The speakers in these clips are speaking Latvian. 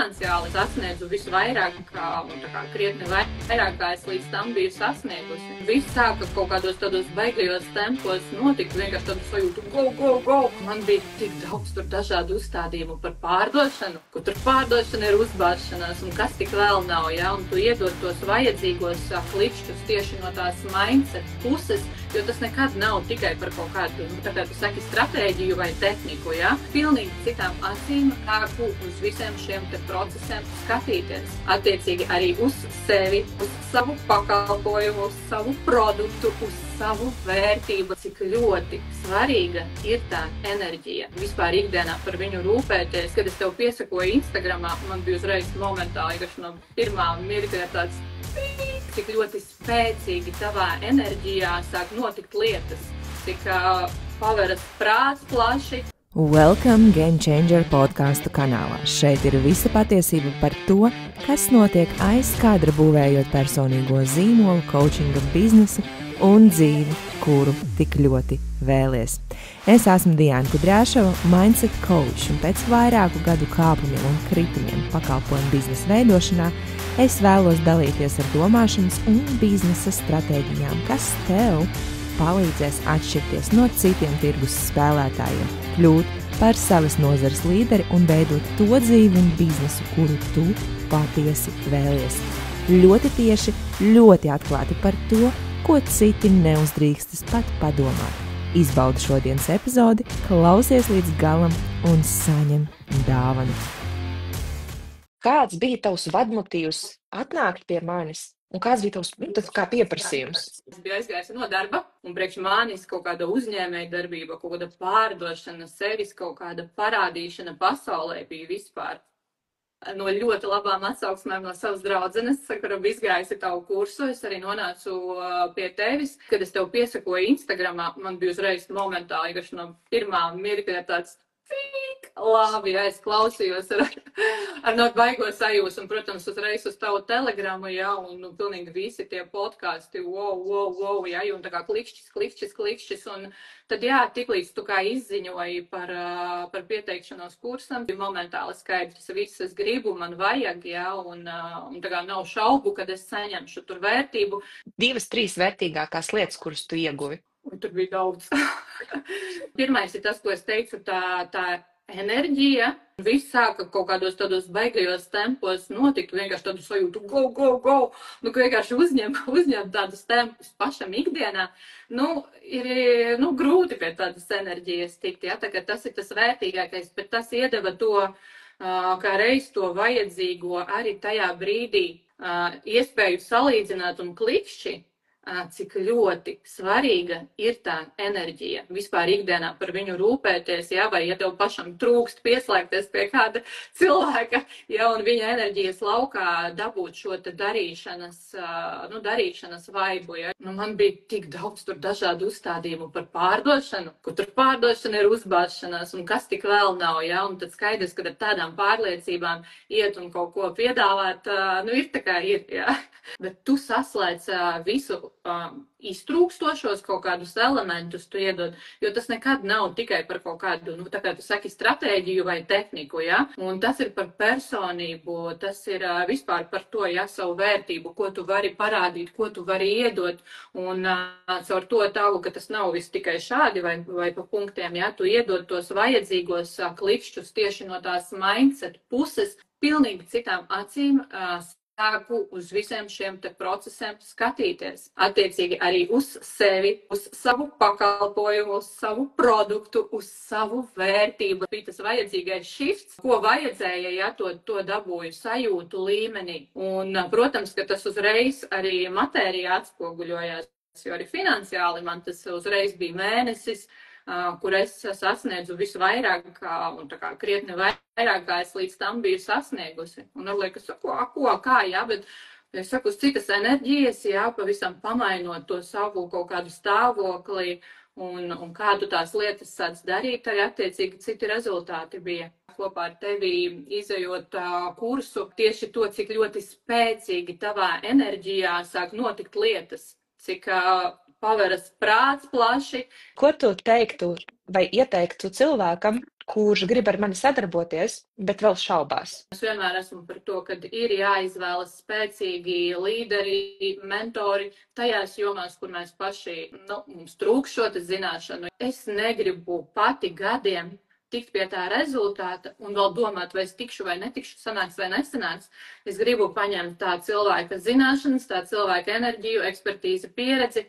finansiāli sasniedzu visvairāk, krietni vairāk, kā es līdz tam biju sasniegusi. Viss sāka kaut kādos tādos baigajos tempos notikt, vienkārši tādu sajūtu, go! Man bija tik daudz tur dažādu uzstādījumu par pārdošanu, kur tur pārdošana ir uzbāzšanās, un kas tik vēl nav, ja? Un tu iedod tos vajadzīgos klikšķus tieši no tās mindset puses, jo tas nekad nav tikai par kaut kādu, tā kā tu saki, stratēģiju vai tehniku, ja? Pilnīgi citām acīm sāku uz visiem šiem te procesiem skatīties. Attiecīgi arī uz sevi, uz savu pakalpojumu, uz savu produktu, uz savu vērtību, cik ļoti svarīga ir tā enerģija. Vispār ikdienā par viņu rūpēties. Kad es tev piesakoju Instagramā, man bija uzreiz momentāli, ka no pirmā mirkļa tāds cik ļoti spēcīgi tavā enerģijā sāk notikt lietas, cik paveras prāts plaši. Welcome Game Changer podcastu kanālā. Šeit ir visa patiesība par to, kas notiek aiz kadra būvējot personīgo zīmolu, coachinga biznesu un dzīvi, kuru tik ļoti vēlies. Es esmu Diana Kudrāševa, mindset coach, un pēc vairāku gadu kāpumiem un kritumiem pakalpojumu biznesa veidošanā es vēlos dalīties ar domāšanas un biznesa stratēģijām, kas tev palīdzēs atšķirties no citiem tirgus spēlētājiem, kļūt par savas nozares līderi un veidot to dzīvi un biznesu, kuru tu patiesi vēlies. Ļoti tieši, ļoti atklāti par to, ko citi neuzdrīkstas pat padomāt. Izbaudi šodienas epizodi, klausies līdz galam un saņem dāvanu. Kāds bija tavs vadmotīvs atnākt pie manis? Un kāds bija tavs kā pieprasījums? Es biju aizgājusi no darba, un priekš manis kaut kāda uzņēmēja darbība, kaut kāda pārdošana, sevis kaut kāda parādīšana pasaulē bija vispār. No ļoti labām atsauksmēm no savas draudzenes, kura bija izgājusi tavu kursu, es arī nonācu pie tevis. Kad es tev piesakoju Instagramā, man bija uzreiz momentāli, ka no pirmā mirkļa tāds labi, ja es klausījos ar no baigo sajūtu, un, protams, uzreiz uz tavu telegramu, ja, un pilnīgi visi tie podkāsti, wow, ja, un tā kā klikšķis, un tad, jā, tiklīdz tu kā izziņoji par pieteikšanos kursam, bija momentāli skaidrs, viss es gribu, man vajag, ja, un tā kā nav šaubu, kad es saņemšu tur vērtību. 2-3 vērtīgākās lietas, kuras tu ieguvi. Tur bija daudz. Pirmais ir tas, ko es teicu, tā enerģija. Viss sāka kaut kādos tādos baigajos tempos notikt, vienkārši tādu sajūtu, go! Nu, ka vienkārši uzņem tādus tempus pašam ikdienā. Ir grūti pie tādas enerģijas tikt, ja? Tā kā tas ir tas vērtīgākais, bet tas iedeva to, kā reiz to vajadzīgo arī tajā brīdī iespēju salīdzināt un klikšķi, cik ļoti svarīga ir tā enerģija. Vispār ikdienā par viņu rūpēties, ja, vai ja tev pašam trūkst pieslēgties pie kāda cilvēka, ja, un viņa enerģijas laukā dabūt šo te darīšanas vaibu, ja. Man bija tik daudz tur dažādu uzstādījumu par pārdošanu, kur tur pārdošana ir uzbāzšanās, un kas tik vēl nav, ja, un tad skaidrs, ka ar tādām pārliecībām iet un kaut ko piedāvāt, ir tā kā ir, ja. Bet tu saslēdz visu iztrūkstošos kaut kādus elementus tu iedod, jo tas nekad nav tikai par kaut kādu, tā kā tu saki, stratēģiju vai tehniku, ja? Un tas ir par personību, tas ir vispār par to, ja, savu vērtību, ko tu vari parādīt, ko tu vari iedot, un caur to tavu, ka tas nav viss tikai šādi vai pa punktiem, ja, tu iedod tos vajadzīgos klikšķus tieši no tās mindset puses, pilnīgi citām acīm, sāku uz visiem šiem te procesiem skatīties. Attiecīgi arī uz sevi, uz savu pakalpojumu, uz savu produktu, uz savu vērtību. Bija tas vajadzīgais shifts, ko vajadzēja, ja to dabūju sajūtu līmenī. Un, protams, ka tas uzreiz arī matērijā atspoguļojās, jo arī finansiāli man tas uzreiz bija mēnesis, kur es sasniedzu visvairāk, un tā kā krietni vairāk, kā es līdz tam biju sasniegusi. Un ar liekas, kā, jā, bet es saku, uz citas enerģijas, jā, pavisam pamainot to savu kaut kādu stāvokli, un kādu tās lietas sāc darīt, arī attiecīgi citi rezultāti bija. Kopā ar tevi izejot kursu, tieši to, cik ļoti spēcīgi tavā enerģijā sāk notikt lietas, cik paveras prāts plaši. Ko tu teiktu vai ieteiktu cilvēkam, kurš grib ar mani sadarboties, bet vēl šaubās. Es vienmēr esmu par to, ka ir jāizvēlas spēcīgi līderi, mentori tajās jomās, kur mēs paši, mums trūkst šo zināšanu. Es negribu pati gadiem tikt pie tā rezultāta un vēl domāt, vai es tikšu vai netikšu, sanāks vai nesanāks. Es gribu paņemt tā cilvēka zināšanas, tā cilvēka enerģiju, ekspertīzi, pieredzi,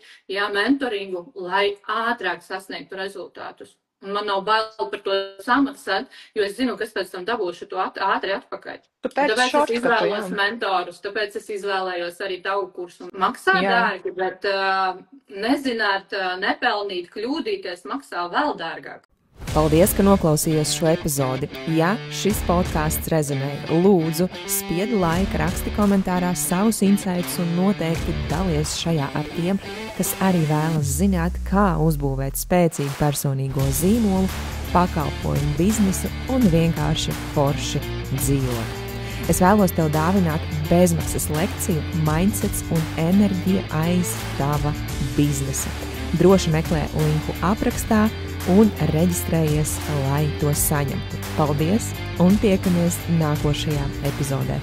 mentoringu, lai ātrāk sasniegtu rezultātus. Un man nav bail par to samaksāt, jo es zinu, ka es pēc tam dabūšu to ātri atpakaļ. Tāpēc es izvēlos mentorus, tāpēc es izvēlējos arī tavu kursu. Maksā dārgi, bet nezināt, nepelnīt, kļūdīties maksā vēl dārgāk. Paldies, ka noklausījos šo epizodi. Ja šis podcasts rezonē, lūdzu, spied laika, raksti komentārā savus insights un noteikti dalies šajā ar tiem, kas arī vēlas zināt, kā uzbūvēt spēcīgu personīgo zīmolu, pakalpojumu biznesu un vienkārši forši dzīvot. Es vēlos tev dāvināt bezmaksas lekciju Mindsets un enerģija aiz tava biznesa. Droši meklē linku aprakstā un reģistrējies, lai to saņemtu. Paldies un tiekamies nākošajā epizodē.